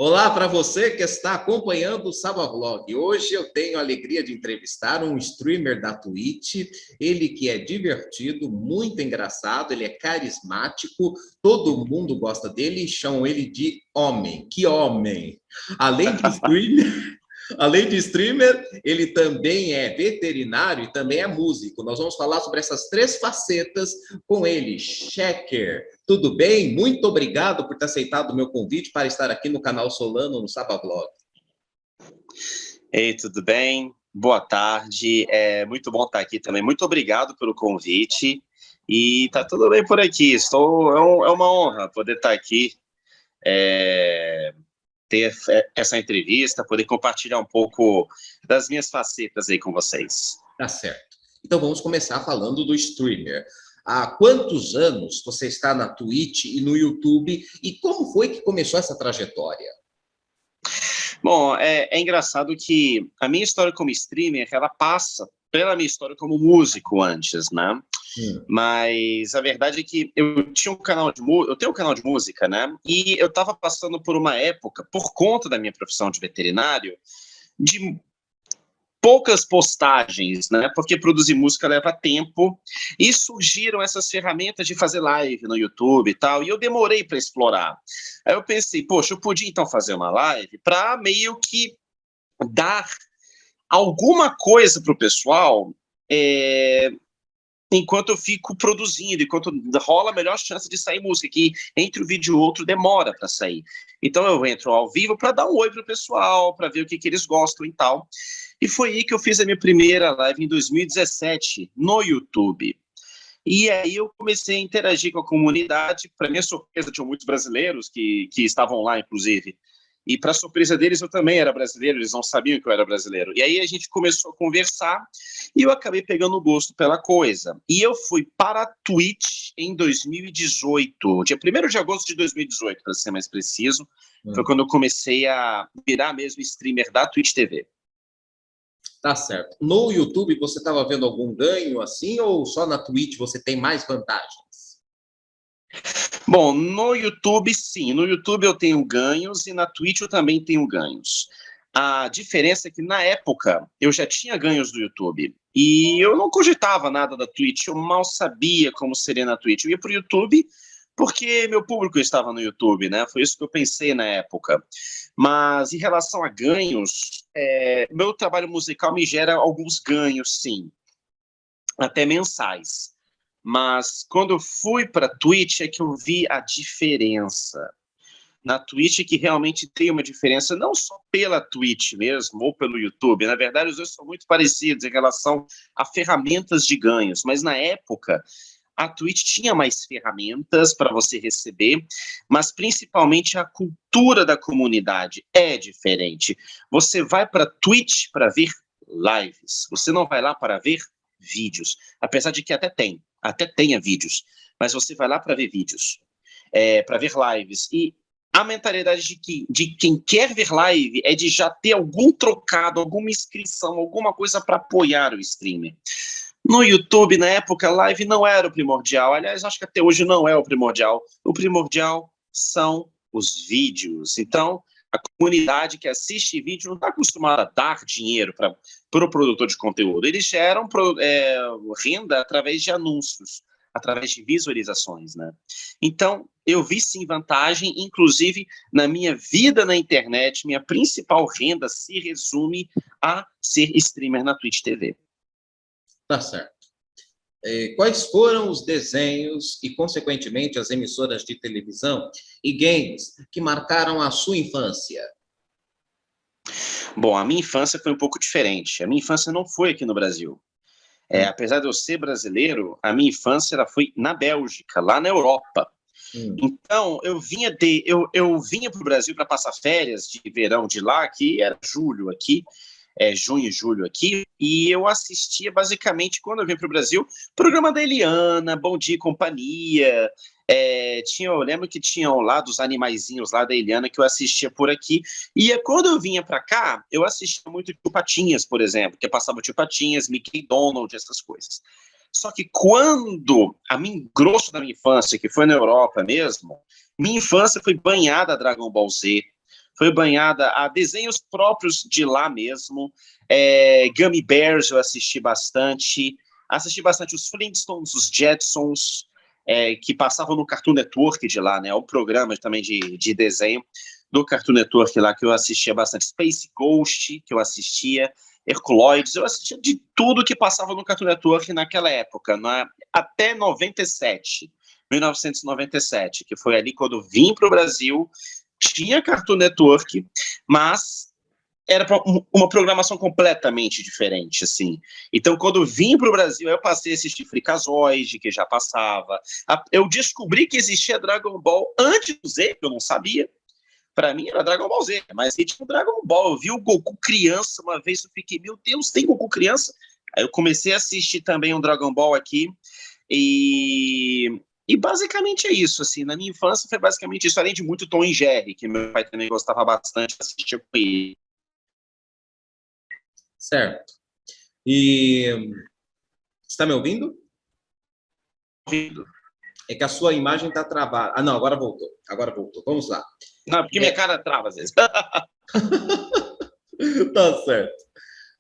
Olá para você que está acompanhando o Sabavlog. Hoje eu tenho a alegria de entrevistar um streamer da Twitch, ele que é divertido, muito engraçado, ele é carismático, todo mundo gosta dele e chamam ele de homem. Que homem! Além de streamer, além de streamer, ele também é veterinário e também é músico. Nós vamos falar sobre essas três facetas com ele, Checker. Tudo bem? Muito obrigado por ter aceitado o meu convite para estar aqui no canal Solano, no Sabavlog. Ei, tudo bem? Boa tarde. É muito bom estar aqui também. Muito obrigado pelo convite. E tá tudo bem por aqui. É uma honra poder estar aqui, ter essa entrevista, poder compartilhar um pouco das minhas facetas aí com vocês. Tá certo. Então vamos começar falando do streamer. Há quantos anos você está na Twitch e no YouTube e como foi que começou essa trajetória? Bom, é engraçado que a minha história como streamer, ela passa pela minha história como músico antes, né? Mas a verdade é que eu tenho um canal de música, né? E eu estava passando por uma época, por conta da minha profissão de veterinário, de poucas postagens, né? Porque produzir música leva tempo, e surgiram essas ferramentas de fazer live no YouTube e tal, e eu demorei para explorar. Aí eu pensei, poxa, eu podia então fazer uma live para meio que dar alguma coisa para o pessoal, enquanto eu fico produzindo, enquanto rola a melhor chance de sair música, que entre um vídeo e outro demora para sair. Então eu entro ao vivo para dar um oi pro pessoal, para ver o que eles gostam e tal. E foi aí que eu fiz a minha primeira live em 2017, no YouTube. E aí eu comecei a interagir com a comunidade. Para minha surpresa, tinham muitos brasileiros que estavam lá, inclusive. E para surpresa deles, eu também era brasileiro, eles não sabiam que eu era brasileiro. E aí a gente começou a conversar e eu acabei pegando gosto pela coisa. E eu fui para a Twitch em 2018, dia 1º de agosto de 2018, para ser mais preciso. Foi quando eu comecei a virar mesmo streamer da Twitch TV. Tá certo. No YouTube você estava vendo algum ganho assim ou só na Twitch você tem mais vantagens? Bom, no YouTube, sim. No YouTube eu tenho ganhos e na Twitch eu também tenho ganhos. A diferença é que, na época, eu já tinha ganhos do YouTube. E eu não cogitava nada da Twitch, eu mal sabia como seria na Twitch. Eu ia pro YouTube porque meu público estava no YouTube, né? Foi isso que eu pensei na época. Mas, em relação a ganhos, meu trabalho musical me gera alguns ganhos, sim. Até mensais. Mas quando eu fui para a Twitch é que eu vi a diferença. Na Twitch que realmente tem uma diferença, não só pela Twitch mesmo, ou pelo YouTube. Na verdade, os dois são muito parecidos em relação a ferramentas de ganhos. Mas na época, a Twitch tinha mais ferramentas para você receber, mas principalmente a cultura da comunidade é diferente. Você vai para a Twitch para ver lives. Você não vai lá para ver vídeos. Apesar de que até tenha vídeos, mas você vai lá para ver vídeos, para ver lives, e a mentalidade de quem quer ver live é de já ter algum trocado, alguma inscrição, alguma coisa para apoiar o streamer. No YouTube, na época, live não era o primordial, aliás, acho que até hoje não é o primordial são os vídeos. Então, a comunidade que assiste vídeo não está acostumada a dar dinheiro para o produtor de conteúdo. Eles geram renda através de anúncios, através de visualizações, né? Então, eu vi sim vantagem, inclusive na minha vida na internet, minha principal renda se resume a ser streamer na Twitch TV. Tá certo. Quais foram os desenhos e, consequentemente, as emissoras de televisão e games que marcaram a sua infância? Bom, a minha infância foi um pouco diferente. A minha infância não foi aqui no Brasil. Apesar de eu ser brasileiro, a minha infância ela foi na Bélgica, lá na Europa. Então, eu vinha para o Brasil para passar férias de verão de lá, que era julho aqui, junho e julho aqui, e eu assistia basicamente, quando eu vim para o Brasil, programa da Eliana, Bom Dia e Companhia, eu lembro que tinham lá dos animaizinhos lá da Eliana que eu assistia por aqui, e quando eu vinha para cá, eu assistia muito Tio Patinhas, por exemplo, que passava Tio Patinhas, Mickey Donald, essas coisas. Só que quando grosso da minha infância, que foi na Europa mesmo, minha infância foi banhada a Dragon Ball Z, foi banhada a desenhos próprios de lá mesmo. Gummy Bears eu assisti bastante os Flintstones, os Jetsons, que passavam no Cartoon Network de lá, né? O programa também de desenho do Cartoon Network lá, que eu assistia bastante. Space Ghost, que eu assistia, Herculoides, eu assistia de tudo que passava no Cartoon Network naquela época, né? Até 1997, que foi ali quando vim para o Brasil, tinha Cartoon Network, mas era uma programação completamente diferente, assim. Então, quando vim para o Brasil, eu passei a assistir Freakazoid, que já passava. Eu descobri que existia Dragon Ball antes do Z, que eu não sabia. Para mim era Dragon Ball Z, mas tinha o Dragon Ball. Eu vi o Goku criança uma vez, eu fiquei, meu Deus, tem Goku criança? Aí eu comecei a assistir também o Dragon Ball aqui, e basicamente é isso, assim, na minha infância foi basicamente isso, além de muito Tom e Jerry, que meu pai também gostava bastante, assistia com ele. Certo. E você está me ouvindo? Ouvindo. É que a sua imagem está travada. Ah, não, agora voltou. Agora voltou. Vamos lá. Não, porque minha cara trava às vezes. Tá certo.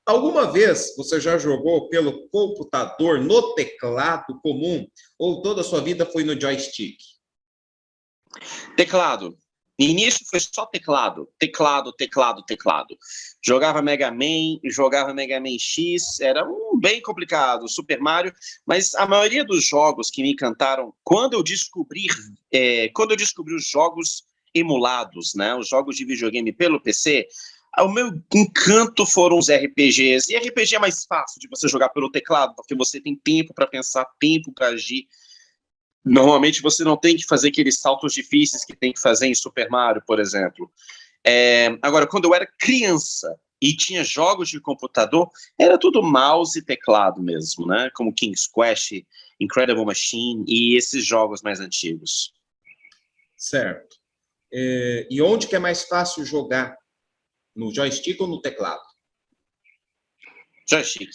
Alguma vez você já jogou pelo computador no teclado comum ou toda a sua vida foi no joystick? Teclado. No início foi só teclado. Jogava Mega Man X, era bem complicado, Super Mario, mas a maioria dos jogos que me encantaram, quando eu descobri os jogos emulados, né, os jogos de videogame pelo PC, o meu encanto foram os RPGs. E RPG é mais fácil de você jogar pelo teclado, porque você tem tempo para pensar, tempo para agir. Normalmente você não tem que fazer aqueles saltos difíceis que tem que fazer em Super Mario, por exemplo. Agora, quando eu era criança e tinha jogos de computador, era tudo mouse e teclado mesmo, né? Como King's Quest, Incredible Machine e esses jogos mais antigos. Certo. E onde que é mais fácil jogar? No joystick ou no teclado? Joystick.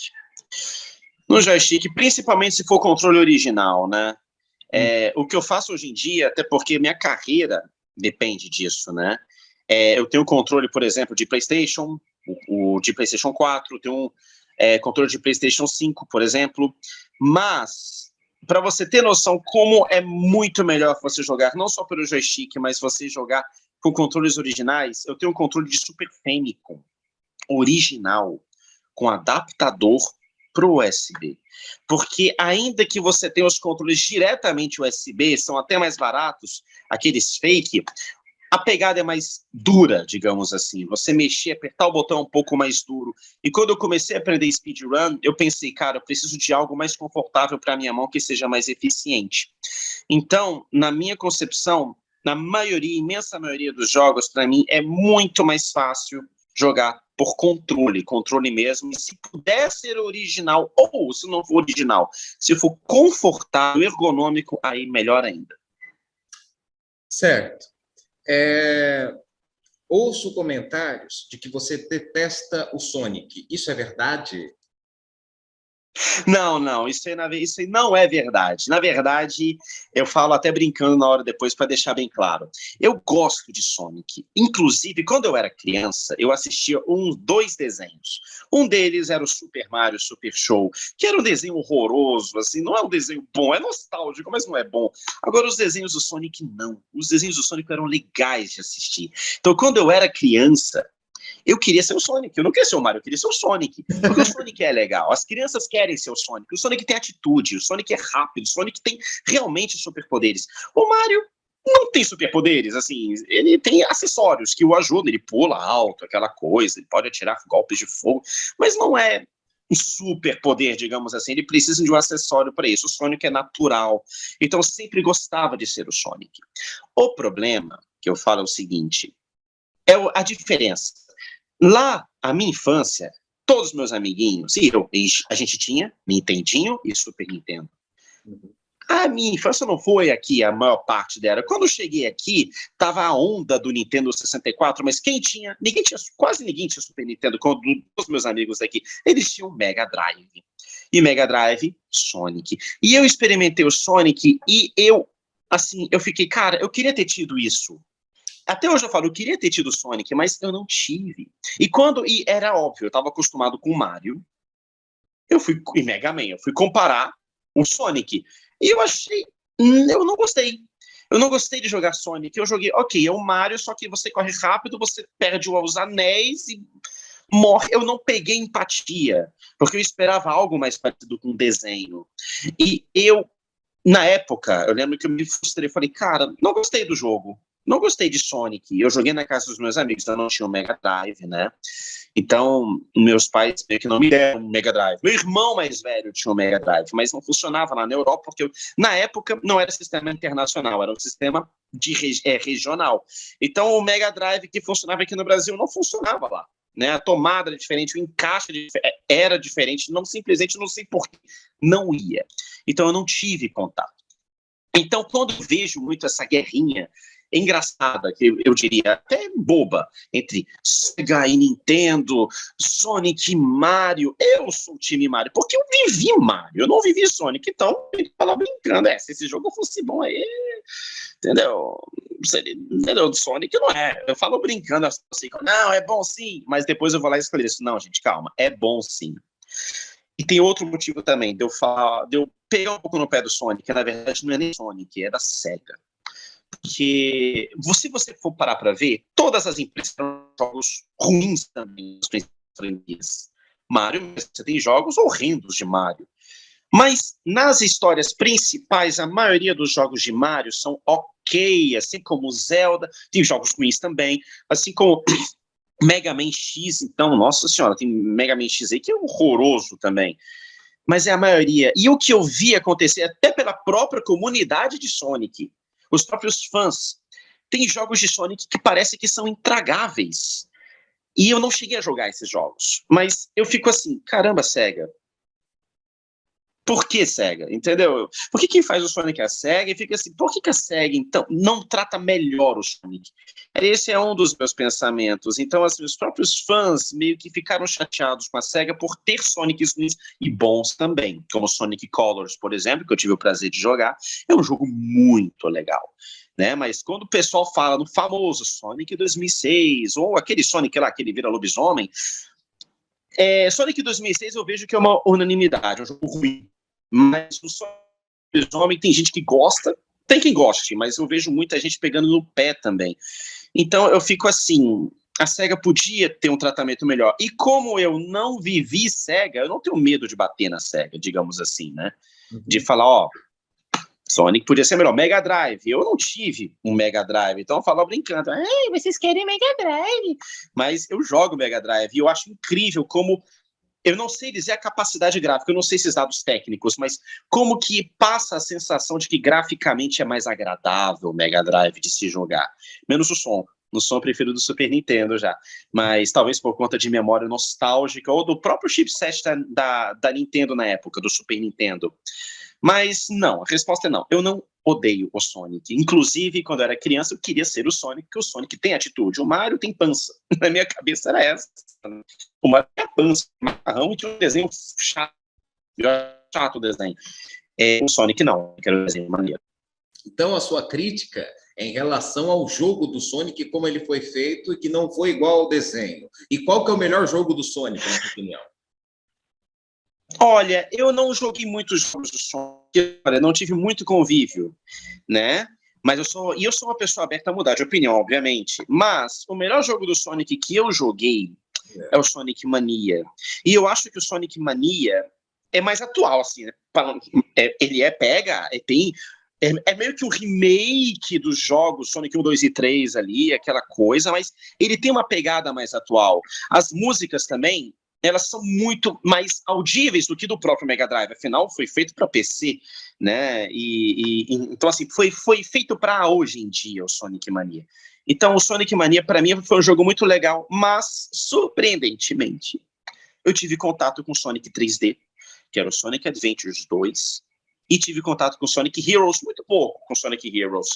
No joystick, principalmente se for controle original, né? O que eu faço hoje em dia, até porque minha carreira depende disso, né? Eu tenho controle, por exemplo, de PlayStation, o de PlayStation 4, tenho controle de PlayStation 5, por exemplo, mas para você ter noção como é muito melhor você jogar não só pelo joystick, mas você jogar com controles originais, eu tenho um controle de Super Famicom original, com adaptador para o USB. Porque ainda que você tenha os controles diretamente USB, são até mais baratos, aqueles fake, a pegada é mais dura, digamos assim. Você mexer, apertar o botão um pouco mais duro. E quando eu comecei a aprender speedrun, eu pensei, cara, eu preciso de algo mais confortável para a minha mão, que seja mais eficiente. Então, na minha concepção, na maioria, imensa maioria dos jogos, para mim, é muito mais fácil jogar por controle mesmo, e se puder ser original, ou se não for original, se for confortável, ergonômico, aí melhor ainda. Certo. Ouço comentários de que você detesta o Sonic. Isso é verdade? Não, isso aí não é verdade. Na verdade, eu falo até brincando na hora depois para deixar bem claro. Eu gosto de Sonic. Inclusive, quando eu era criança, eu assistia dois desenhos. Um deles era o Super Mario Super Show, que era um desenho horroroso, assim, não é um desenho bom, é nostálgico, mas não é bom. Agora, os desenhos do Sonic, não. Os desenhos do Sonic eram legais de assistir. Então, quando eu era criança, eu queria ser o Sonic, eu não queria ser o Mario, eu queria ser o Sonic, porque o Sonic é legal, as crianças querem ser o Sonic tem atitude, o Sonic é rápido, o Sonic tem realmente superpoderes. O Mario não tem superpoderes, assim, ele tem acessórios que o ajudam, ele pula alto, aquela coisa, ele pode atirar golpes de fogo, mas não é um superpoder, digamos assim, ele precisa de um acessório para isso, o Sonic é natural, então eu sempre gostava de ser o Sonic. O problema que eu falo é o seguinte, a diferença. Lá, a minha infância, todos os meus amiguinhos, a gente tinha Nintendinho e Super Nintendo. A minha infância não foi aqui a maior parte dela. Quando eu cheguei aqui, tava a onda do Nintendo 64, mas quase ninguém tinha Super Nintendo. Quando os meus amigos aqui, eles tinham Mega Drive. E Mega Drive, Sonic. E eu experimentei o Sonic e eu fiquei, cara, eu queria ter tido isso. Até hoje eu falo, eu queria ter tido Sonic, mas eu não tive. E era óbvio, eu estava acostumado com o Mario, e Mega Man, eu fui comparar o Sonic. E eu achei, eu não gostei. Eu não gostei de jogar Sonic. Eu joguei, ok, é o Mario, só que você corre rápido, você perde os anéis e morre. Eu não peguei empatia, porque eu esperava algo mais parecido com um desenho. E na época, eu lembro que eu me frustrei. Falei, cara, não gostei do jogo. Não gostei de Sonic. Eu joguei na casa dos meus amigos, eu não tinha um Mega Drive, né? Então, meus pais meio que não me deram um Mega Drive. Meu irmão mais velho tinha um Mega Drive, mas não funcionava lá na Europa, porque na época não era sistema internacional, era um sistema regional. Então, o Mega Drive que funcionava aqui no Brasil não funcionava lá. Né? A tomada era diferente, o encaixe era diferente, simplesmente não sei por que não ia. Então, eu não tive contato. Então, quando eu vejo muito essa guerrinha engraçada, que eu diria até boba, entre Sega e Nintendo, Sonic e Mario, eu sou o time Mario, porque eu vivi Mario, eu não vivi Sonic, então eu tava brincando, se esse jogo fosse bom aí, entendeu? Entendeu? Sonic não é, eu falo brincando, assim, não, é bom sim, mas depois eu vou lá e esclareço, não, gente, calma, é bom sim. E tem outro motivo também, de eu pegar um pouco no pé do Sonic, que na verdade não é nem Sonic, é da Sega. Porque, se você for parar para ver, todas as empresas têm jogos ruins também, as principais franquias. Mario, você tem jogos horrendos de Mario. Mas nas histórias principais, a maioria dos jogos de Mario são ok, assim como Zelda, tem jogos ruins também, assim como Mega Man X, então, nossa senhora, tem Mega Man X aí que é horroroso também. Mas é a maioria. E o que eu vi acontecer, até pela própria comunidade de Sonic, os próprios fãs, tem jogos de Sonic que parece que são intragáveis. E eu não cheguei a jogar esses jogos. Mas eu fico assim, caramba, Sega. Por que Sega? Entendeu? Por que quem faz o Sonic é a Sega? E fica assim, por que a Sega, então, não trata melhor o Sonic? Esse é um dos meus pensamentos. Então, assim, os próprios fãs meio que ficaram chateados com a Sega por ter Sonics ruins e bons também, como Sonic Colors, por exemplo, que eu tive o prazer de jogar. É um jogo muito legal. Né? Mas quando o pessoal fala no famoso Sonic 2006, ou aquele Sonic lá, que ele vira lobisomem, Sonic 2006 eu vejo que é uma unanimidade, é um jogo ruim. Mas o Sonic lobisomem tem gente que gosta, tem quem goste, mas eu vejo muita gente pegando no pé também. Então eu fico assim, a SEGA podia ter um tratamento melhor. E como eu não vivi SEGA, eu não tenho medo de bater na SEGA, digamos assim, né? De falar, Sonic podia ser melhor. Mega Drive, eu não tive um Mega Drive, então eu falo brincando, vocês querem Mega Drive? Mas eu jogo Mega Drive e eu acho incrível como, eu não sei dizer a capacidade gráfica, eu não sei esses dados técnicos, mas como que passa a sensação de que graficamente é mais agradável o Mega Drive de se jogar. Menos o som. No som eu prefiro do Super Nintendo já. Mas talvez por conta de memória nostálgica ou do próprio chipset da Nintendo na época, do Super Nintendo. Mas não, a resposta é não. Eu não odeio o Sonic. Inclusive, quando eu era criança, eu queria ser o Sonic, porque o Sonic tem atitude. O Mario tem pança. Na minha cabeça era essa. O Mario tem pança, macarrão e tinha um desenho chato o desenho. O Sonic não, que era um desenho maneiro. Então, a sua crítica é em relação ao jogo do Sonic, como ele foi feito e que não foi igual ao desenho. E qual que é o melhor jogo do Sonic, na sua opinião? Olha, eu não joguei muitos jogos do Sonic, não tive muito convívio, né? Mas eu sou uma pessoa aberta a mudar de opinião, obviamente. Mas o melhor jogo do Sonic que eu joguei é o Sonic Mania. E eu acho que o Sonic Mania é mais atual, assim, né? Ele é meio que um remake dos jogos Sonic 1, 2 e 3 ali, aquela coisa, mas ele tem uma pegada mais atual. As músicas também, elas são muito mais audíveis do que do próprio Mega Drive, afinal foi feito para PC, né? Então assim, foi feito para hoje em dia o Sonic Mania. Então o Sonic Mania para mim foi um jogo muito legal, mas surpreendentemente eu tive contato com o Sonic 3D, que era o Sonic Adventures 2, e tive contato com Sonic Heroes, muito pouco com Sonic Heroes.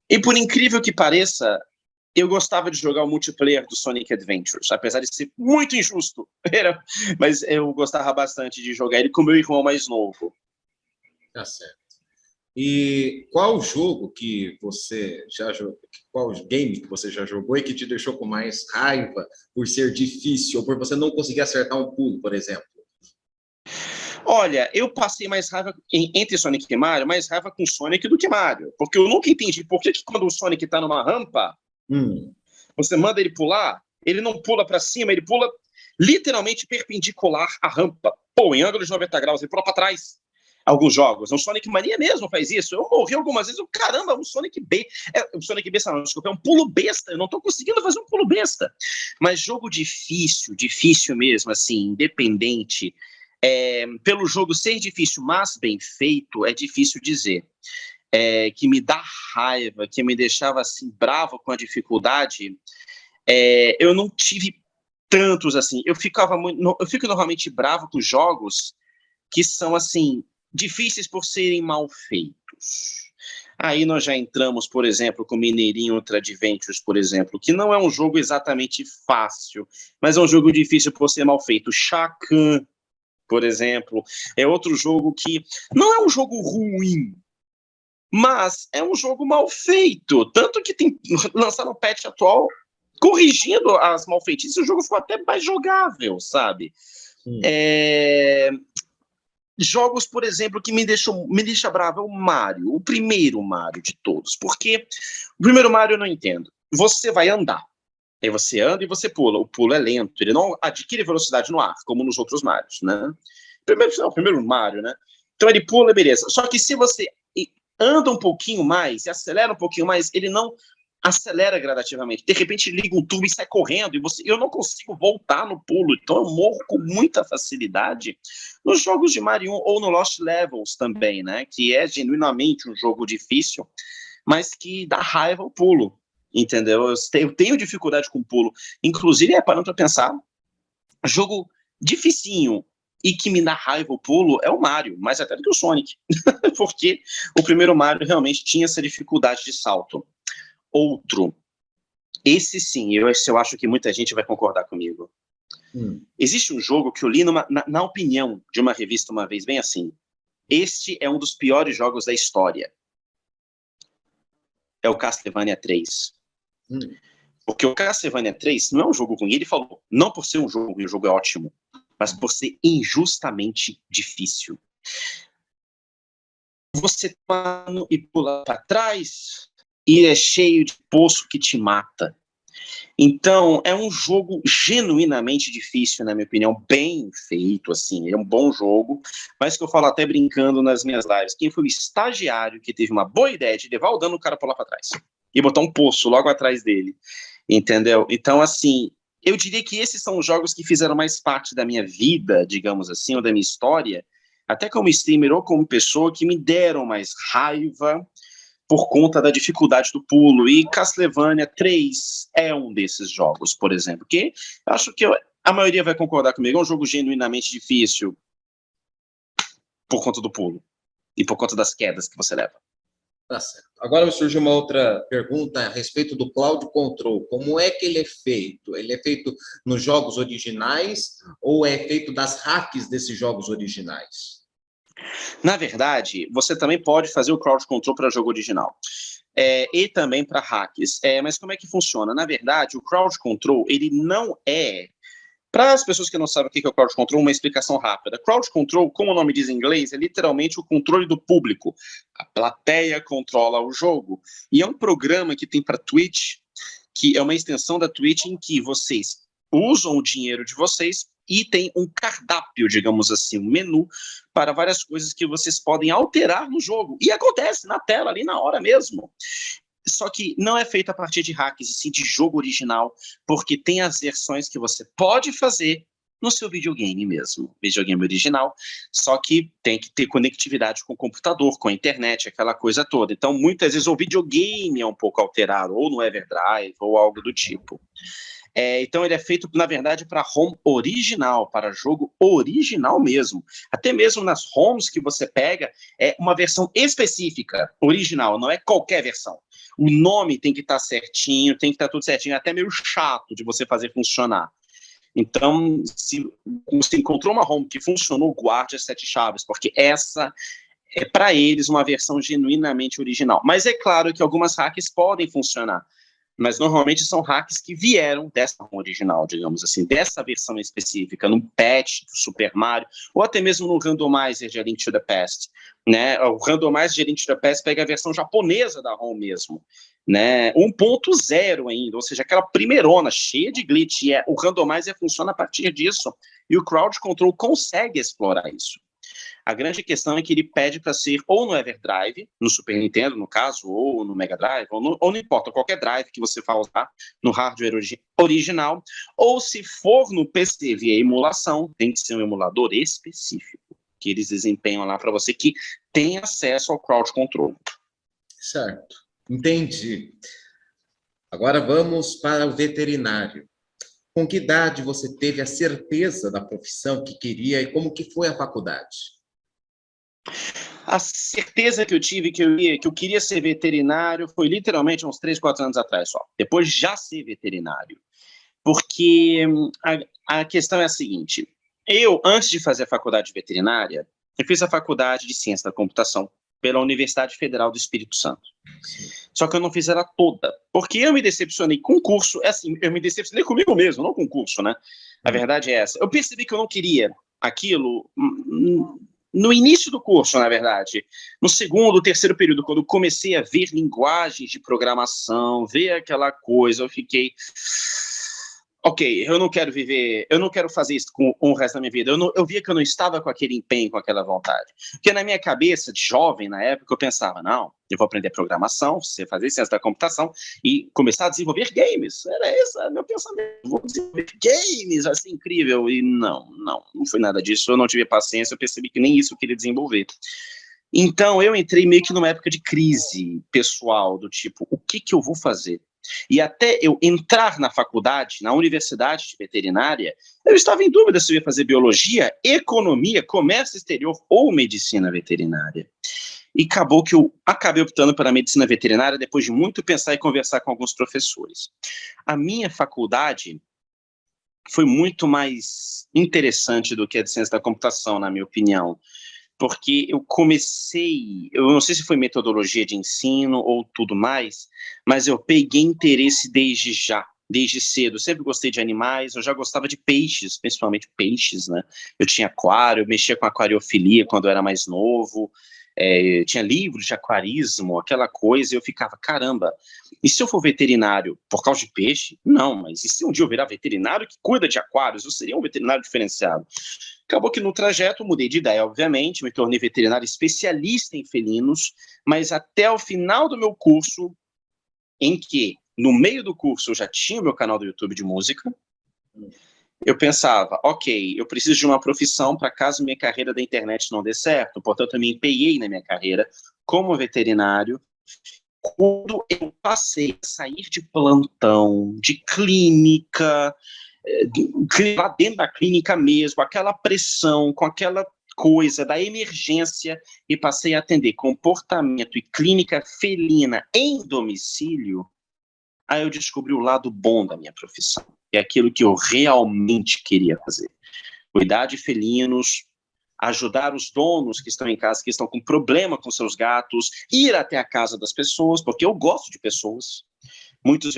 E por incrível que pareça, eu gostava de jogar o multiplayer do Sonic Adventures, apesar de ser muito injusto. Mas eu gostava bastante de jogar ele com meu irmão mais novo. Tá certo. E qual jogo que você já jogou, qual game que você já jogou e que te deixou com mais raiva por ser difícil ou por você não conseguir acertar um pulo, por exemplo? Olha, eu passei mais raiva entre Sonic e Mario, mais raiva com Sonic do que Mario. Porque eu nunca entendi por que quando o Sonic tá numa rampa, Hum. você manda ele pular, ele não pula para cima, ele pula literalmente perpendicular à rampa. Pô, em ângulo de 90 graus, ele pula para trás. Alguns jogos. O Sonic Mania mesmo faz isso. Eu morri algumas vezes. Caramba, um Sonic B. Um Sonic besta, não, desculpa, é um pulo besta. Eu não tô conseguindo fazer um pulo besta. Mas jogo difícil, difícil mesmo, assim, independente. Pelo jogo ser difícil, mas bem feito, é difícil dizer. Que me dá raiva, que me deixava assim bravo com a dificuldade, eu não tive tantos assim. Eu fico normalmente bravo com jogos que são assim difíceis por serem mal feitos. Aí nós já entramos, por exemplo, com Mineirinho Ultra Adventures, por exemplo, que não é um jogo exatamente fácil, mas é um jogo difícil por ser mal feito. Chacan, por exemplo, é outro jogo que não é um jogo ruim, mas é um jogo mal feito. Tanto que tem lançaram um patch atual corrigindo as malfeitices, o jogo ficou até mais jogável, sabe? Jogos, por exemplo, que me deixa bravo é o Mario, o primeiro Mario de todos. Porque o primeiro Mario eu não entendo. Você vai andar, aí você anda e você pula. O pulo é lento, ele não adquire velocidade no ar, como nos outros Marios, né? Primeiro Mario, né? Então ele pula, beleza. Só que se você anda um pouquinho mais e acelera um pouquinho mais, ele não acelera gradativamente. De repente liga um tubo e sai correndo, e eu não consigo voltar no pulo, então eu morro com muita facilidade nos jogos de Mario ou no Lost Levels também, né? Que é genuinamente um jogo difícil, mas que dá raiva o pulo, entendeu? Eu tenho dificuldade com o pulo. Inclusive, parando para pensar, jogo dificinho e que me dá raiva o pulo é o Mario, mais até do que o Sonic, porque o primeiro Mario realmente tinha essa dificuldade de salto. Outro, esse sim, eu acho que muita gente vai concordar comigo. Existe um jogo que eu li na opinião de uma revista uma vez, bem assim, este é um dos piores jogos da história. É o Castlevania 3. Porque o Castlevania 3 não é um jogo ruim. Ele falou, não por ser um jogo ruim, o jogo é ótimo, mas por ser injustamente difícil. Você tá e pula para trás e é cheio de poço que te mata. Então, é um jogo genuinamente difícil, na minha opinião, bem feito, assim, é um bom jogo, mas que eu falo até brincando nas minhas lives, quem foi o estagiário que teve uma boa ideia de levar o dano, o cara pular para trás, e botar um poço logo atrás dele, entendeu? Então, assim, eu diria que esses são os jogos que fizeram mais parte da minha vida, digamos assim, ou da minha história, até como streamer ou como pessoa, que me deram mais raiva, por conta da dificuldade do pulo, e Castlevania 3 é um desses jogos, por exemplo, que acho que a maioria vai concordar comigo, é um jogo genuinamente difícil por conta do pulo e por conta das quedas que você leva. Tá certo. Agora me surgiu uma outra pergunta a respeito do Cloud Control. Como é que ele é feito? Ele é feito nos jogos originais ou é feito das hacks desses jogos originais? Na verdade, você também pode fazer o crowd control para jogo original. E também para hacks. Mas como é que funciona? Na verdade, o crowd control, ele não é... Para as pessoas que não sabem o que é o crowd control, uma explicação rápida. Crowd control, como o nome diz em inglês, é literalmente o controle do público. A plateia controla o jogo. E é um programa que tem para Twitch, que é uma extensão da Twitch em que vocês usam o dinheiro de vocês e tem um cardápio, digamos assim, um menu para várias coisas que vocês podem alterar no jogo. E acontece na tela, ali na hora mesmo. Só que não é feito a partir de hacks, e sim de jogo original, porque tem as versões que você pode fazer no seu videogame mesmo, videogame original, só que tem que ter conectividade com o computador, com a internet, aquela coisa toda. Então, muitas vezes o videogame é um pouco alterado, ou no Everdrive, ou algo do tipo. Então ele é feito, na verdade, para home original, para jogo original mesmo. Até mesmo nas homes que você pega, é uma versão específica, original, não é qualquer versão. O nome tem que estar certinho, tem que estar tudo certinho, é até meio chato de você fazer funcionar. Então, se você encontrou uma home que funcionou, guarde as 7 chaves, porque essa é para eles uma versão genuinamente original. Mas é claro que algumas hacks podem funcionar, mas normalmente são hacks que vieram dessa original, digamos assim, dessa versão específica, num patch do Super Mario, ou até mesmo no Randomizer de A Link to the Past, né? O Randomizer de A Link to the Past pega a versão japonesa da ROM mesmo, né? 1.0 ainda, ou seja, aquela primeirona, cheia de glitch, e o Randomizer funciona a partir disso, e o Crowd Control consegue explorar isso. A grande questão é que ele pede para ser ou no Everdrive, no Super Nintendo, no caso, ou no Mega Drive, ou não importa, qualquer drive que você for usar no hardware original, ou se for no PC via emulação, tem que ser um emulador específico, que eles desempenham lá para você, que tem acesso ao crowd control. Certo, entendi. Agora vamos para o veterinário. Com que idade você teve a certeza da profissão que queria e como que foi a faculdade? A certeza que eu tive que eu queria ser veterinário foi literalmente uns 3, 4 anos atrás só. Depois de já ser veterinário. Porque a questão é a seguinte. Eu, antes de fazer a faculdade de veterinária, eu fiz a faculdade de ciência da computação pela Universidade Federal do Espírito Santo. Sim. Só que eu não fiz ela toda. Porque eu me decepcionei com o curso. É assim, eu me decepcionei comigo mesmo, não com o curso, né? A verdade é essa. Eu percebi que eu não queria aquilo no início do curso, na verdade. No segundo, terceiro período, quando eu comecei a ver linguagens de programação, ver aquela coisa, eu fiquei... Ok, eu não quero fazer isso com o resto da minha vida. Eu via que eu não estava com aquele empenho, com aquela vontade. Porque na minha cabeça, de jovem, na época, eu pensava, não, eu vou aprender programação, você fazer ciência da computação e começar a desenvolver games. Era esse o meu pensamento. Vou desenvolver games, assim, incrível. E não foi nada disso. Eu não tive paciência, eu percebi que nem isso eu queria desenvolver. Então, eu entrei meio que numa época de crise pessoal, do tipo, o que eu vou fazer? E até eu entrar na faculdade, na universidade de veterinária, eu estava em dúvida se eu ia fazer biologia, economia, comércio exterior ou medicina veterinária. E acabou que eu acabei optando pela medicina veterinária depois de muito pensar e conversar com alguns professores. A minha faculdade foi muito mais interessante do que a de ciência da computação, na minha opinião. Porque eu não sei se foi metodologia de ensino ou tudo mais, mas eu peguei interesse desde cedo. Eu sempre gostei de animais, eu já gostava de peixes, principalmente peixes, né? Eu tinha aquário, eu mexia com aquariofilia quando eu era mais novo, eu tinha livros de aquarismo, aquela coisa, e eu ficava, caramba, e se eu for veterinário por causa de peixe? Não, mas e se um dia eu virar veterinário que cuida de aquários? Eu seria um veterinário diferenciado. Acabou que no trajeto mudei de ideia, obviamente, me tornei veterinário especialista em felinos, mas até o final do meu curso, em que no meio do curso eu já tinha o meu canal do YouTube de música, eu pensava, ok, eu preciso de uma profissão para caso minha carreira da internet não dê certo, portanto eu me empenhei na minha carreira como veterinário. Quando eu passei a sair de plantão, de clínica, lá dentro da clínica mesmo, aquela pressão, com aquela coisa da emergência, e passei a atender comportamento e clínica felina em domicílio, aí eu descobri o lado bom da minha profissão, é aquilo que eu realmente queria fazer. Cuidar de felinos, ajudar os donos que estão em casa, que estão com problema com seus gatos, ir até a casa das pessoas, porque eu gosto de pessoas. Muita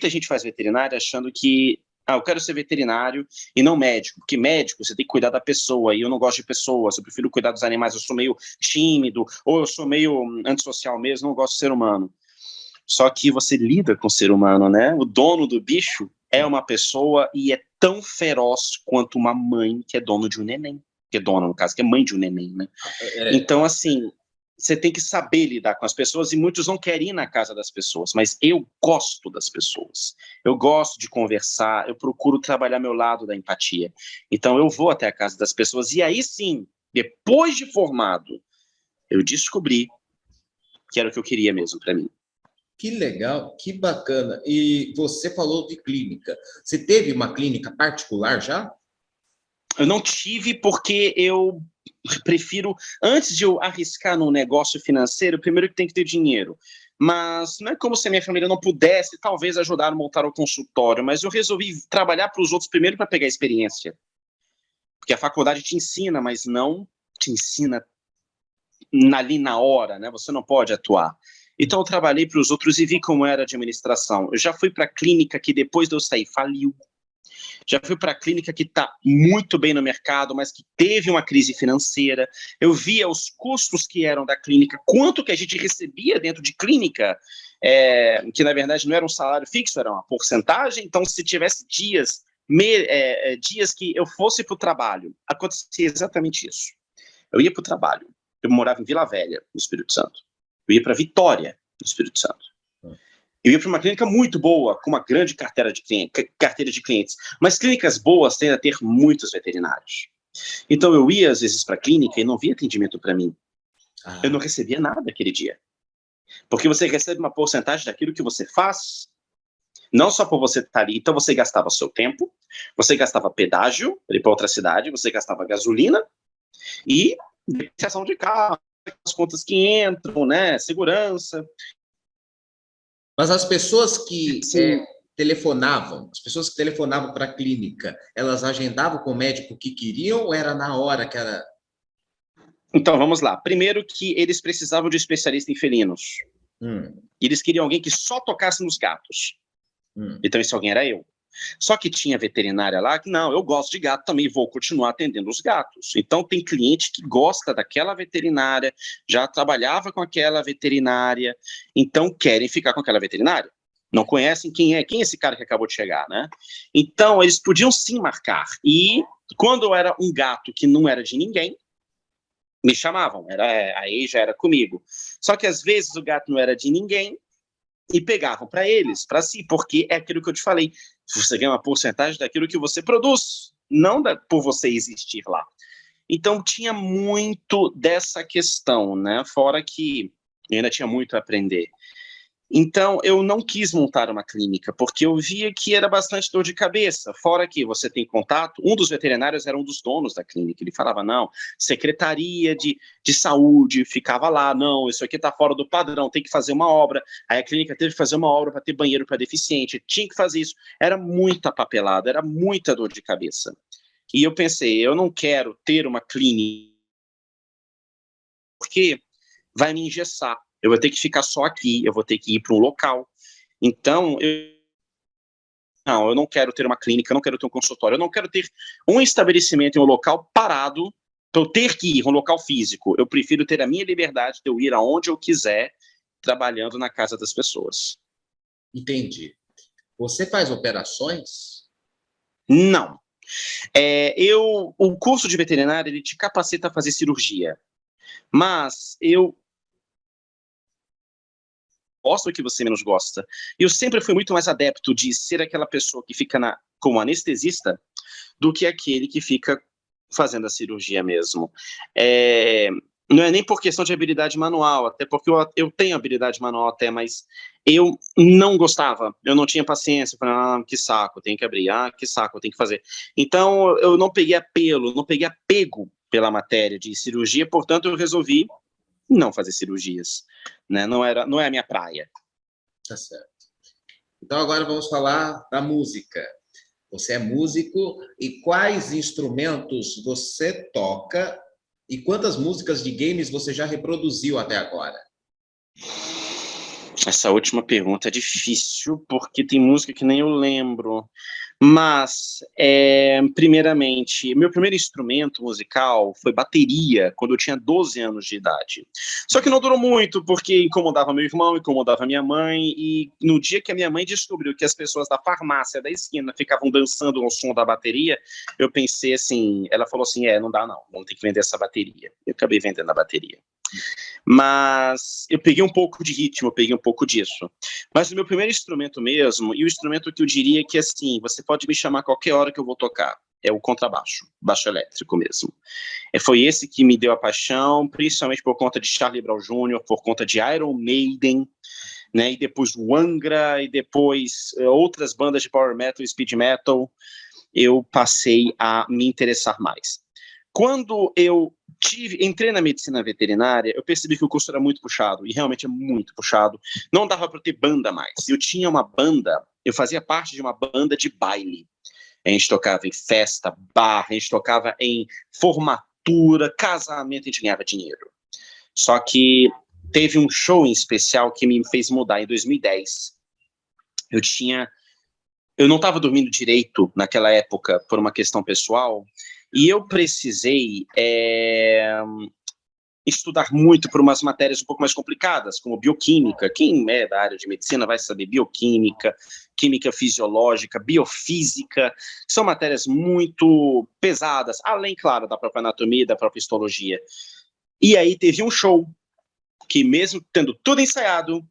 gente faz veterinário achando que eu quero ser veterinário e não médico, porque médico você tem que cuidar da pessoa, e eu não gosto de pessoas, eu prefiro cuidar dos animais, eu sou meio tímido, ou eu sou meio antissocial mesmo, não gosto de ser humano. Só que você lida com o ser humano, né? O dono do bicho é uma pessoa e é tão feroz quanto uma mãe que é dono de um neném. Que é dona, no caso, que é mãe de um neném, né? Então, assim, você tem que saber lidar com as pessoas, e muitos não querem ir na casa das pessoas, mas eu gosto das pessoas. Eu gosto de conversar, eu procuro trabalhar meu lado da empatia. Então, eu vou até a casa das pessoas, e aí sim, depois de formado, eu descobri que era o que eu queria mesmo para mim. Que legal, que bacana. E você falou de clínica. Você teve uma clínica particular já? Eu não tive porque eu prefiro, antes de eu arriscar num negócio financeiro, primeiro que tem que ter dinheiro. Mas não é como se a minha família não pudesse, talvez, ajudar a montar o consultório, mas eu resolvi trabalhar para os outros primeiro para pegar experiência. Porque a faculdade te ensina, mas não te ensina ali na hora, né? Você não pode atuar. Então eu trabalhei para os outros e vi como era a administração. Eu já fui para a clínica que depois de eu sair faliu. Já fui para a clínica que está muito bem no mercado, mas que teve uma crise financeira. Eu via os custos que eram da clínica, quanto que a gente recebia dentro de clínica, que na verdade não era um salário fixo, era uma porcentagem. Então, se tivesse dias que eu fosse para o trabalho, acontecia exatamente isso. Eu ia para o trabalho, eu morava em Vila Velha, no Espírito Santo. Eu ia para Vitória, no Espírito Santo. Eu ia para uma clínica muito boa, com uma grande carteira de clientes. Mas clínicas boas tendem a ter muitos veterinários. Então eu ia às vezes para a clínica e não via atendimento para mim. Eu não recebia nada aquele dia. Porque você recebe uma porcentagem daquilo que você faz, não só por você estar ali. Então você gastava seu tempo, você gastava pedágio para ir para outra cidade, você gastava gasolina e depreciação de carro, as contas que entram, né, segurança. Mas as pessoas que telefonavam para a clínica, elas agendavam com o médico que queriam ou era na hora que era? Então, vamos lá. Primeiro que eles precisavam de um especialista em felinos. Eles queriam alguém que só tocasse nos gatos. Então, esse alguém era eu. Só que tinha veterinária lá que, não, eu gosto de gato também, vou continuar atendendo os gatos. Então, tem cliente que gosta daquela veterinária, já trabalhava com aquela veterinária, então querem ficar com aquela veterinária. Não conhecem quem é esse cara que acabou de chegar, né? Então, eles podiam sim marcar. E quando era um gato que não era de ninguém, me chamavam, aí já era comigo. Só que às vezes o gato não era de ninguém, e pegavam para eles, para si, porque é aquilo que eu te falei, você ganha uma porcentagem daquilo que você produz, não por você existir lá. Então tinha muito dessa questão, né? Fora que eu ainda tinha muito a aprender. Então, eu não quis montar uma clínica, porque eu via que era bastante dor de cabeça. Fora que você tem contato, um dos veterinários era um dos donos da clínica. Ele falava, não, Secretaria de Saúde, ficava lá, não, isso aqui está fora do padrão, tem que fazer uma obra. Aí a clínica teve que fazer uma obra para ter banheiro para deficiente, tinha que fazer isso. Era muita papelada, era muita dor de cabeça. E eu pensei, eu não quero ter uma clínica, porque vai me engessar. Eu vou ter que ficar só aqui, eu vou ter que ir para um local. Então, eu não quero ter uma clínica, eu não quero ter um consultório, eu não quero ter um estabelecimento em um local parado para eu ter que ir, um local físico. Eu prefiro ter a minha liberdade de eu ir aonde eu quiser, trabalhando na casa das pessoas. Entendi. Você faz operações? Não. O curso de veterinário, ele te capacita a fazer cirurgia. Mas eu gosta o que você menos gosta. Eu sempre fui muito mais adepto de ser aquela pessoa que fica como anestesista do que aquele que fica fazendo a cirurgia mesmo. Não é nem por questão de habilidade manual, até porque eu tenho habilidade manual até, mas eu não gostava, eu não tinha paciência, falei, que saco, tem que abrir, que saco, tem que fazer. Então, eu não peguei apego pela matéria de cirurgia, portanto, eu resolvi não fazer cirurgias, né? Não é a minha praia. Tá certo. Então agora vamos falar da música. Você é músico e quais instrumentos você toca e quantas músicas de games você já reproduziu até agora? Essa última pergunta é difícil, porque tem música que nem eu lembro. Mas, primeiramente, meu primeiro instrumento musical foi bateria, quando eu tinha 12 anos de idade. Só que não durou muito, porque incomodava meu irmão, incomodava minha mãe, e no dia que a minha mãe descobriu que as pessoas da farmácia da esquina ficavam dançando ao som da bateria, eu pensei assim, ela falou assim, não dá não, vamos ter que vender essa bateria. Eu acabei vendendo a bateria. Mas eu peguei um pouco de ritmo, eu peguei um pouco disso. Mas o meu primeiro instrumento mesmo, e o instrumento que eu diria que, assim, você pode me chamar a qualquer hora que eu vou tocar, é o contrabaixo, baixo elétrico mesmo. Foi esse que me deu a paixão, principalmente por conta de Charlie Brown Jr., por conta de Iron Maiden, né, e depois o Angra, e depois outras bandas de power metal e speed metal, eu passei a me interessar mais. Quando eu entrei na medicina veterinária, eu percebi que o curso era muito puxado, e realmente é muito puxado. Não dava para ter banda mais. Eu tinha uma banda, eu fazia parte de uma banda de baile. A gente tocava em festa, bar, a gente tocava em formatura, casamento, a gente ganhava dinheiro. Só que teve um show em especial que me fez mudar em 2010. Eu não estava dormindo direito naquela época por uma questão pessoal, e eu precisei estudar muito por umas matérias um pouco mais complicadas, como bioquímica. Quem é da área de medicina vai saber bioquímica, química fisiológica, biofísica, são matérias muito pesadas, além, claro, da própria anatomia e da própria histologia. E aí teve um show que, mesmo tendo tudo ensaiado,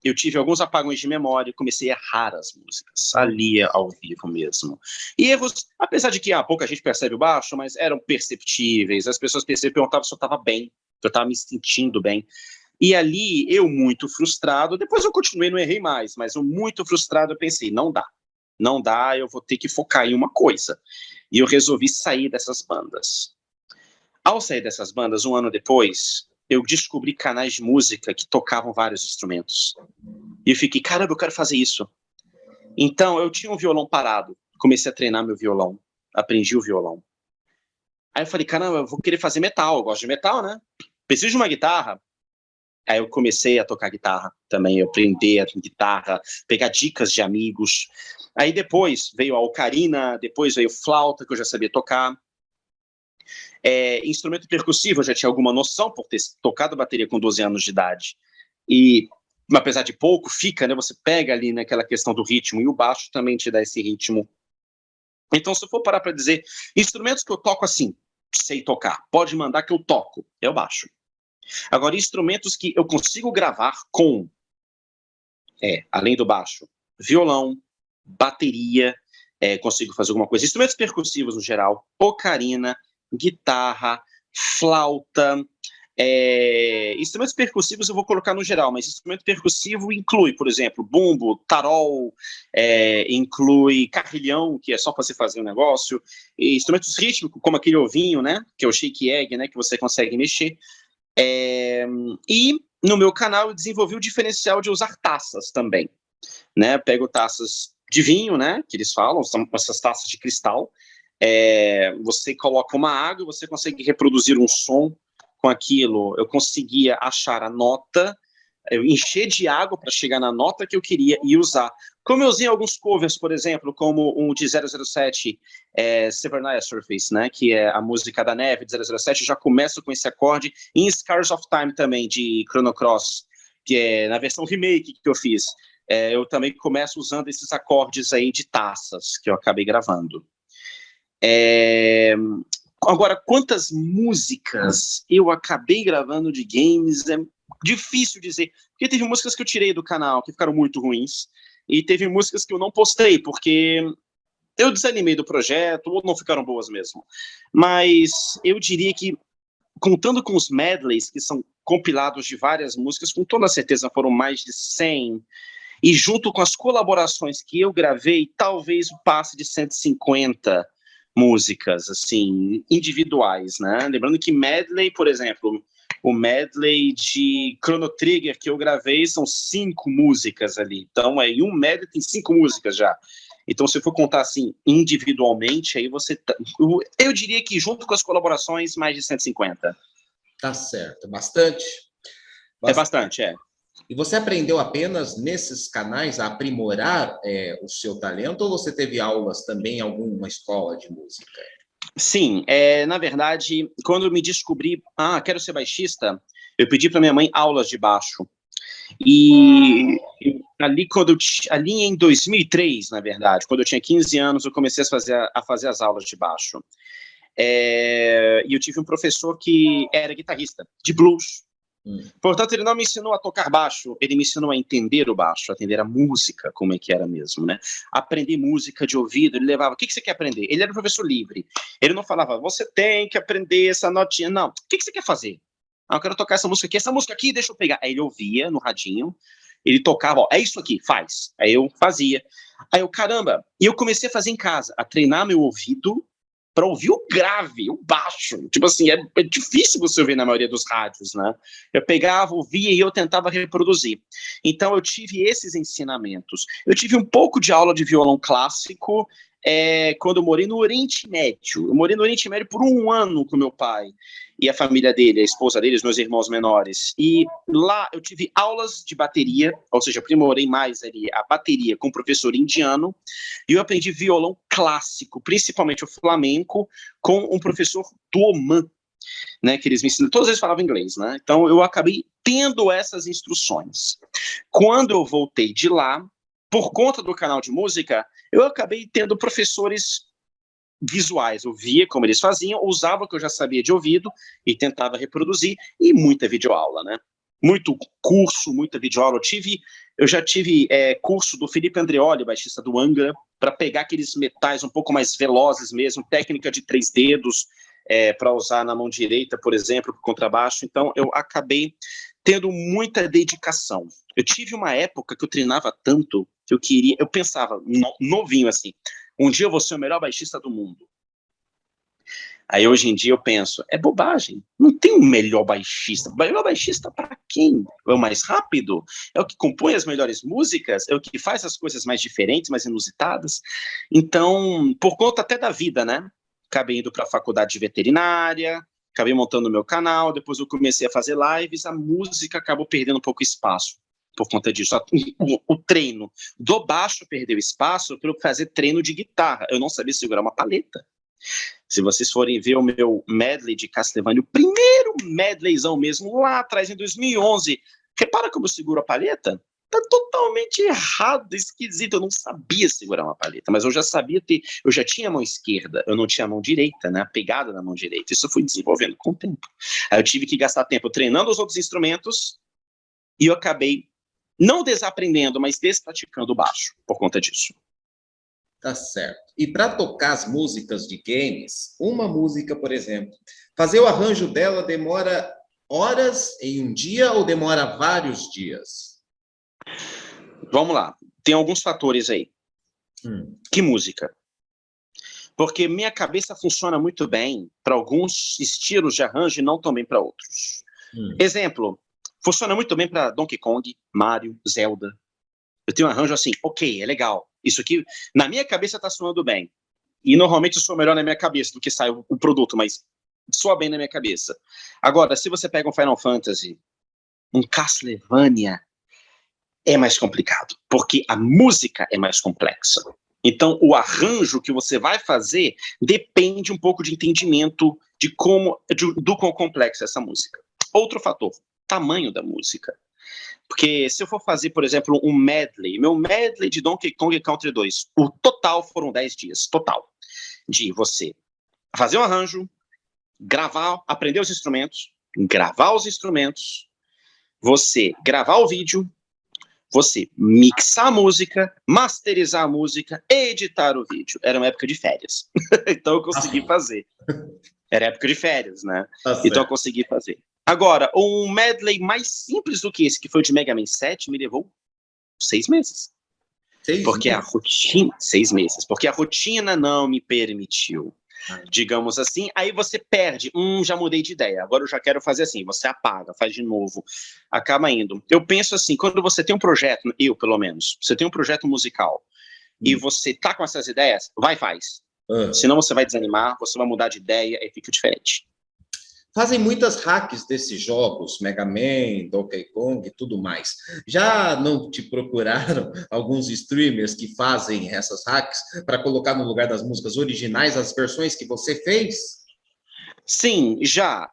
eu tive alguns apagões de memória e comecei a errar as músicas, ali ao vivo mesmo. E erros, apesar de que pouca gente percebe o baixo, mas eram perceptíveis, as pessoas perguntavam se eu estava bem, se eu estava me sentindo bem. E ali, eu muito frustrado, depois eu continuei, não errei mais, mas eu muito frustrado, eu pensei, não dá, eu vou ter que focar em uma coisa. E eu resolvi sair dessas bandas. Ao sair dessas bandas, um ano depois, eu descobri canais de música que tocavam vários instrumentos. E eu fiquei, caramba, eu quero fazer isso. Então, eu tinha um violão parado, comecei a treinar meu violão, aprendi o violão. Aí eu falei, caramba, eu vou querer fazer metal, eu gosto de metal, né? Preciso de uma guitarra. Aí eu comecei a tocar guitarra também, aprender a guitarra, pegar dicas de amigos. Aí depois veio a ocarina, depois veio flauta, que eu já sabia tocar. Instrumento percussivo, eu já tinha alguma noção por ter tocado bateria com 12 anos de idade. E, apesar de pouco, fica, né? Você pega ali naquela questão do ritmo, e o baixo também te dá esse ritmo. Então, se eu for parar para dizer, instrumentos que eu toco assim, sei tocar, pode mandar que eu toco, é o baixo. Agora, instrumentos que eu consigo gravar com, além do baixo, violão, bateria, consigo fazer alguma coisa. Instrumentos percussivos no geral, ocarina, guitarra, flauta, instrumentos percussivos eu vou colocar no geral, mas instrumento percussivo inclui, por exemplo, bumbo, tarol, inclui carrilhão, que é só para você fazer um negócio, e instrumentos rítmicos, como aquele ovinho, né, que é o shake egg, né, que você consegue mexer. E no meu canal eu desenvolvi o diferencial de usar taças também, né, pego taças de vinho, né, que eles falam, são essas taças de cristal. Você coloca uma água, você consegue reproduzir um som com aquilo. Eu conseguia achar a nota, eu encher de água para chegar na nota que eu queria e usar. Como eu usei alguns covers, por exemplo, como um de 007, Severnaya Surface, né, que é a música da neve de 007, já começo com esse acorde, e em Scars of Time também, de Chrono Cross, que é na versão remake que eu fiz. Eu também começo usando esses acordes aí de taças, que eu acabei gravando. Agora, quantas músicas eu acabei gravando de games é difícil dizer, porque teve músicas que eu tirei do canal que ficaram muito ruins, e teve músicas que eu não postei, porque eu desanimei do projeto, ou não ficaram boas mesmo. Mas eu diria que, contando com os medleys, que são compilados de várias músicas, com toda certeza foram mais de 100, e junto com as colaborações que eu gravei, talvez o passe de 150 músicas, assim, individuais, né? Lembrando que medley, por exemplo, o medley de Chrono Trigger que eu gravei são 5 músicas ali. Então, em um medley tem 5 músicas já. Então, se eu for contar assim, individualmente, aí você... Eu diria que junto com as colaborações, mais de 150. Tá certo. Bastante? É bastante, E você aprendeu apenas nesses canais a aprimorar o seu talento, ou você teve aulas também em alguma escola de música? Sim, na verdade, quando eu me descobri, quero ser baixista, eu pedi para minha mãe aulas de baixo. E ali em 2003, na verdade, quando eu tinha 15 anos, eu comecei a fazer as aulas de baixo. E eu tive um professor que era guitarrista, de blues. Portanto, ele não me ensinou a tocar baixo, ele me ensinou a entender o baixo, a entender a música, como é que era mesmo, né? Aprender música de ouvido, ele levava, o que você quer aprender? Ele era um professor livre, ele não falava, você tem que aprender essa notinha, não, o que você quer fazer? Eu quero tocar essa música aqui, deixa eu pegar. Aí ele ouvia no radinho, ele tocava, é isso aqui, faz. Aí eu fazia. Aí eu, caramba, e eu comecei a fazer em casa, a treinar meu ouvido, para ouvir o grave, o baixo. Tipo assim, é difícil você ouvir na maioria dos rádios, né? Eu pegava, ouvia e eu tentava reproduzir. Então, eu tive esses ensinamentos. Eu tive um pouco de aula de violão clássico quando eu morei no Oriente Médio. Eu morei no Oriente Médio por 1 ano com meu pai. e a família dele, a esposa dele, os meus irmãos menores. E lá eu tive aulas de bateria, ou seja, aprimorei mais ali a bateria com um professor indiano, e eu aprendi violão clássico, principalmente o flamenco, com um professor do Oman, né, que eles me ensinam, todos eles falavam inglês, né, então eu acabei tendo essas instruções. Quando eu voltei de lá, por conta do canal de música, eu acabei tendo professores visuais, eu via como eles faziam, usava o que eu já sabia de ouvido e tentava reproduzir, e muita videoaula, né, muito curso, muita videoaula, eu já tive curso do Felipe Andreoli, baixista do Angra, para pegar aqueles metais um pouco mais velozes mesmo, técnica de 3 dedos, para usar na mão direita, por exemplo, para o contrabaixo. Então eu acabei tendo muita dedicação. Eu tive uma época que eu treinava tanto, que eu pensava, novinho assim, um dia eu vou ser o melhor baixista do mundo. Aí hoje em dia eu penso, é bobagem, não tem um melhor baixista. Melhor baixista para quem? É o mais rápido? É o que compõe as melhores músicas? É o que faz as coisas mais diferentes, mais inusitadas? Então, por conta até da vida, né? Acabei indo para a faculdade de veterinária, acabei montando o meu canal, depois eu comecei a fazer lives, a música acabou perdendo um pouco espaço por conta disso. O treino do baixo perdeu espaço para eu fazer treino de guitarra. Eu não sabia segurar uma paleta. Se vocês forem ver o meu medley de Castlevania, o primeiro medleyzão mesmo, lá atrás, em 2011, repara como eu seguro a paleta? Tá totalmente errado, esquisito, eu não sabia segurar uma paleta, mas eu já sabia eu já tinha a mão esquerda, eu não tinha a mão direita, né, a pegada na mão direita, isso eu fui desenvolvendo com o tempo. Aí eu tive que gastar tempo treinando os outros instrumentos, e eu acabei não desaprendendo, mas despraticando o baixo, por conta disso. Tá certo. E para tocar as músicas de games, uma música, por exemplo, fazer o arranjo dela demora horas em um dia ou demora vários dias? Vamos lá, tem alguns fatores aí. Que música? Porque minha cabeça funciona muito bem para alguns estilos de arranjo e não tão bem para outros. Exemplo, funciona muito bem para Donkey Kong, Mario, Zelda. Eu tenho um arranjo assim, ok, é legal. Isso aqui, na minha cabeça, tá soando bem. E normalmente eu sou melhor na minha cabeça do que sai o produto, mas soa bem na minha cabeça. Agora, se você pega um Final Fantasy, um Castlevania, é mais complicado, porque a música é mais complexa. Então, o arranjo que você vai fazer depende um pouco de entendimento do quão complexa é essa música. Outro fator, tamanho da música. Porque se eu for fazer, por exemplo, um medley, meu medley de Donkey Kong Country 2, o total foram 10 dias, total, de você fazer um arranjo, gravar, aprender os instrumentos, gravar os instrumentos, você gravar o vídeo, você mixar a música, masterizar a música, editar o vídeo. Era uma época de férias. Então eu consegui fazer. Era época de férias, né? Então eu consegui fazer. Agora, um medley mais simples do que esse, que foi o de Mega Man 7, me levou 6 meses. 6 meses. Porque a rotina não me permitiu. Digamos assim, aí você perde, já mudei de ideia, agora eu já quero fazer assim, você apaga, faz de novo, acaba indo. Eu penso assim, quando você tem um projeto, eu pelo menos, você tem um projeto musical, e você tá com essas ideias, vai e faz. Senão você vai desanimar, você vai mudar de ideia e fica diferente. Fazem muitas hacks desses jogos, Mega Man, Donkey Kong e tudo mais. Já não te procuraram alguns streamers que fazem essas hacks para colocar no lugar das músicas originais as versões que você fez? Sim, já.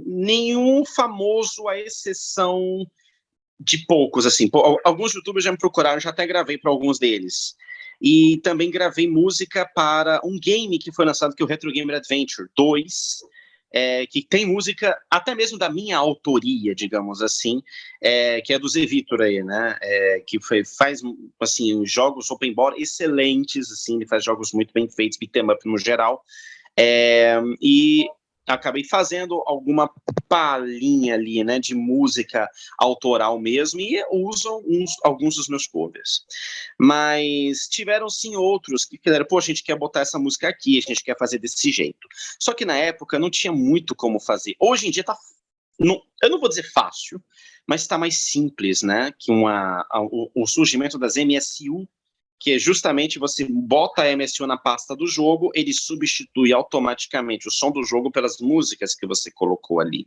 Nenhum famoso, à exceção de poucos, assim. Alguns youtubers já me procuraram, já até gravei para alguns deles. E também gravei música para um game que foi lançado, que é o Retro Gamer Adventure 2, que tem música até mesmo da minha autoria, digamos assim, que é do Zé Vitor aí, né, que faz, assim, jogos open board excelentes, assim, ele faz jogos muito bem feitos, beat'em up no geral, e acabei fazendo alguma palhinha ali, né, de música autoral mesmo, e usam alguns dos meus covers. Mas tiveram sim outros que fizeram, pô, a gente quer botar essa música aqui, a gente quer fazer desse jeito. Só que na época não tinha muito como fazer. Hoje em dia tá, eu não vou dizer fácil, mas está mais simples, né, que o surgimento das MSU, que é justamente você bota a MSU na pasta do jogo, ele substitui automaticamente o som do jogo pelas músicas que você colocou ali.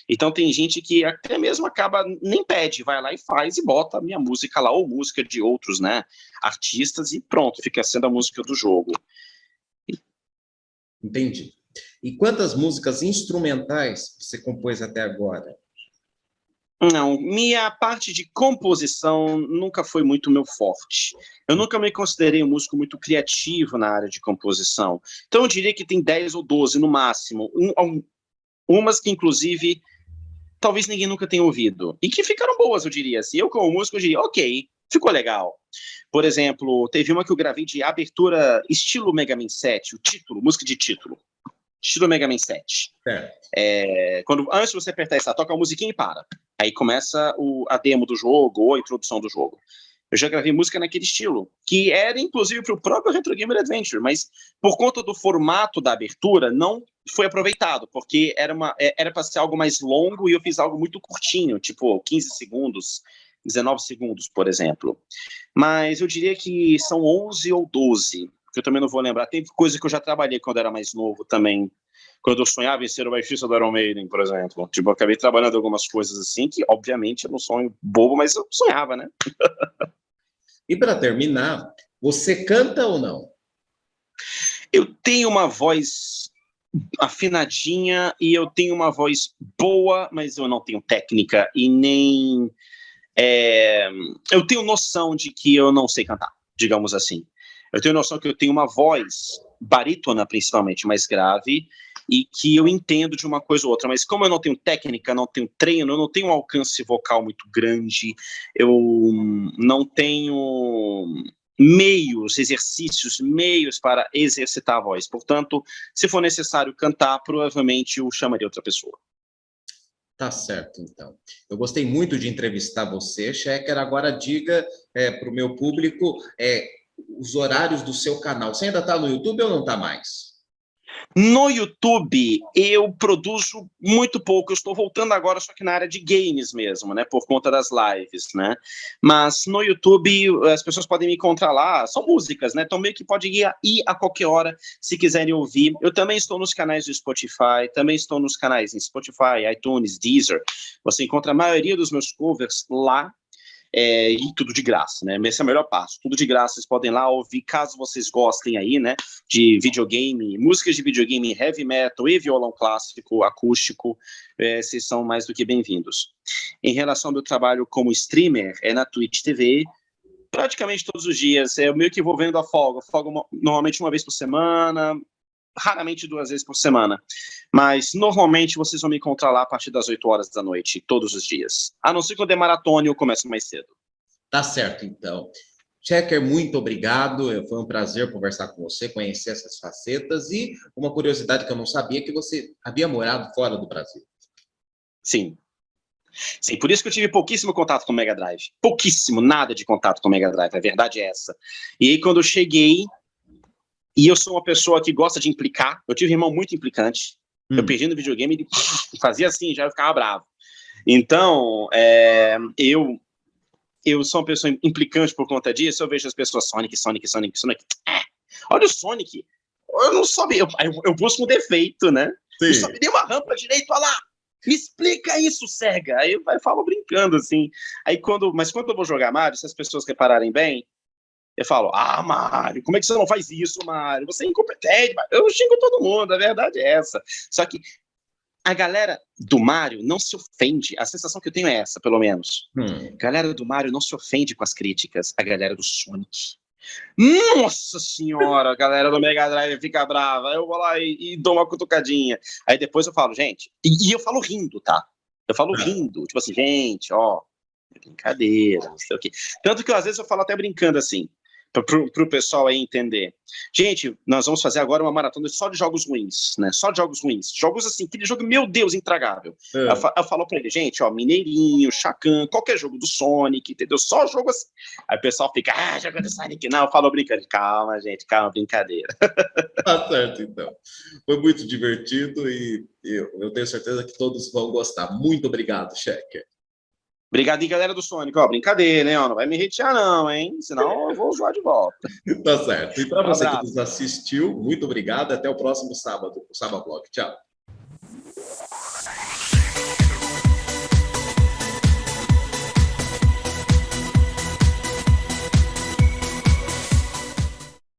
Então tem gente que até mesmo acaba, nem pede, vai lá e faz e bota a minha música lá, ou música de outros, né, artistas, e pronto, fica sendo a música do jogo. Entendi. E quantas músicas instrumentais você compôs até agora? Não, minha parte de composição nunca foi muito meu forte. Eu nunca me considerei um músico muito criativo na área de composição. Então eu diria que tem 10 ou 12 no máximo. Umas que, inclusive, talvez ninguém nunca tenha ouvido. E que ficaram boas, eu diria. Assim, eu, como músico, eu diria, ok, ficou legal. Por exemplo, teve uma que eu gravei de abertura estilo Mega Man 7, o título, música de título. Estilo Mega Man 7. Antes de você apertar essa, toca a musiquinha e para. Aí começa a demo do jogo, ou a introdução do jogo. Eu já gravei música naquele estilo, que era inclusive para o próprio Retro Gamer Adventure, mas por conta do formato da abertura, não foi aproveitado, porque era para ser algo mais longo e eu fiz algo muito curtinho, tipo 15 segundos, 19 segundos, por exemplo. Mas eu diria que são 11 ou 12, que eu também não vou lembrar. Tem coisa que eu já trabalhei quando era mais novo também, quando eu sonhava em ser o baixista do Iron Maiden, por exemplo. Tipo, eu acabei trabalhando algumas coisas assim, que obviamente é um sonho bobo, mas eu sonhava, né? E para terminar, você canta ou não? Eu tenho uma voz afinadinha e eu tenho uma voz boa, mas eu não tenho técnica e nem... eu tenho noção de que eu não sei cantar, digamos assim. Eu tenho noção que eu tenho uma voz barítona, principalmente, mais grave, e que eu entendo de uma coisa ou outra, mas como eu não tenho técnica, não tenho treino, eu não tenho um alcance vocal muito grande, eu não tenho meios para exercitar a voz. Portanto, se for necessário cantar, provavelmente eu chamaria outra pessoa. Tá certo, então. Eu gostei muito de entrevistar você, Checker. Agora diga para o meu público os horários do seu canal. Você ainda está no YouTube ou não está mais? No YouTube, eu produzo muito pouco. Eu estou voltando agora, só que na área de games mesmo, né? Por conta das lives, né? Mas no YouTube, as pessoas podem me encontrar lá. São músicas, né? Então meio que pode ir a qualquer hora, se quiserem ouvir. Eu também estou nos canais do Spotify, também estou nos canais em Spotify, iTunes, Deezer. Você encontra a maioria dos meus covers lá. E tudo de graça, né? Esse é o melhor passo, tudo de graça, vocês podem lá ouvir, caso vocês gostem aí, né, de videogame, músicas de videogame, heavy metal e violão clássico, acústico, vocês são mais do que bem-vindos. Em relação ao meu trabalho como streamer, na Twitch TV, praticamente todos os dias, eu meio que vou vendo a folga, normalmente uma vez por semana, raramente 2 vezes por semana, mas normalmente vocês vão me encontrar lá a partir das 8 horas da noite, todos os dias. A não ser que eu dê maratona e eu comece mais cedo. Tá certo, então. Checker, muito obrigado. Foi um prazer conversar com você, conhecer essas facetas e uma curiosidade que eu não sabia, que você havia morado fora do Brasil. Sim. Sim, por isso que eu tive pouquíssimo contato com o Mega Drive. Pouquíssimo, nada de contato com o Mega Drive, a verdade é essa. E aí quando eu cheguei, e eu sou uma pessoa que gosta de implicar, eu tive um irmão muito implicante, eu perdi no videogame, ele fazia assim, já eu ficava bravo. Então, eu sou uma pessoa implicante por conta disso, eu vejo as pessoas Sonic. Olha o Sonic, eu não sabia, eu busco um defeito, né? Sim. Não sabia nem uma rampa direito, olha lá, me explica isso, Sega. Aí eu falo brincando, assim. Mas quando eu vou jogar Mario, se as pessoas repararem bem, eu falo, Mario, como é que você não faz isso, Mario? Você é incompetente. Eu xingo todo mundo, a verdade é essa. Só que a galera do Mario não se ofende. A sensação que eu tenho é essa, pelo menos. A galera do Mario não se ofende com as críticas. A galera do Sonic. Nossa senhora, a galera do Mega Drive fica brava. Eu vou lá e dou uma cutucadinha. Aí depois eu falo, gente... E eu falo rindo, tá? Eu falo rindo. Tipo assim, gente, ó... É brincadeira, não sei o quê. Tanto que às vezes eu falo até brincando assim, pro pessoal aí entender. Gente, nós vamos fazer agora uma maratona só de jogos ruins, né? Só de jogos ruins. Jogos assim, aquele jogo, meu Deus, intragável. Eu falo pra ele, gente, ó, Mineirinho, Chacan, qualquer jogo do Sonic, entendeu? Só jogo assim. Aí o pessoal fica, jogo do Sonic. Não, eu falo brincando. Calma, gente, calma, brincadeira. Tá certo, então. Foi muito divertido e eu tenho certeza que todos vão gostar. Muito obrigado, Checker. Obrigado, e galera do Sonic. Ó, brincadeira, hein? Ó, não vai me hatear, não, hein? Senão eu vou zoar de volta. Tá certo. E para Um você que abraço. nos assistiu, muito obrigado. Até o próximo sábado, o Sabablog. Tchau.